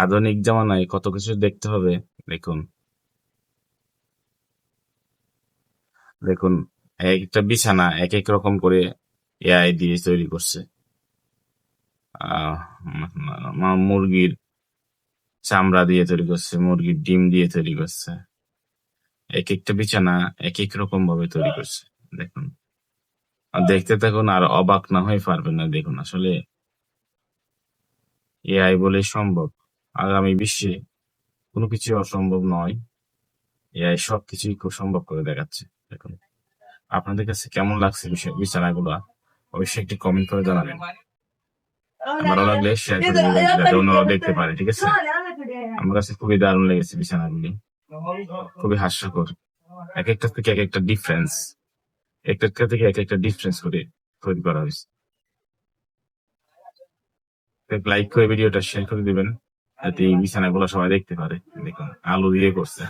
আধুনিক জামানায় কত কিছু দেখতে হবে। দেখুন দেখুন এক একটা বিছানা এক এক রকম করে এআই দিয়ে তৈরি করছে। মুরগির চামড়া দিয়ে তৈরি করছে, মুরগির ডিম দিয়ে তৈরি করছে, এক একটা বিছানা এক এক রকম ভাবে তৈরি করছে। দেখুন আর দেখতে থাকুন, আর অবাক না হয়ে পারবেন না। দেখুন আসলে এআই বলে সম্ভব। আগামী বিশ্বে কোনো কিছু অসম্ভব নয়। এআই সবকিছুই খুব সম্ভব করে দেখাচ্ছে। দেখুন আপনাদের কাছে কেমন লাগছে বিছানাগুলো, অবশ্যই একটি কমেন্ট করে জানাবেন। ভালো লাগলে শেয়ার করে দিবেন যাতে অন্যরা দেখতে পারে, ঠিক আছে? আমার কাছে খুবই দারুণ লেগেছে বিছানাগুলি, খুবই হাস্যকর। এক একটা থেকে এক একটা ডিফারেন্স, একটা থেকে এক একটা ডিফারেন্স করে তৈরি করা হয়েছে। লাইক করে ভিডিওটা শেয়ার করে দিবেন যাতে এই বিছানাগুলো সবাই দেখতে পারে। দেখুন আলো দিয়ে করছে।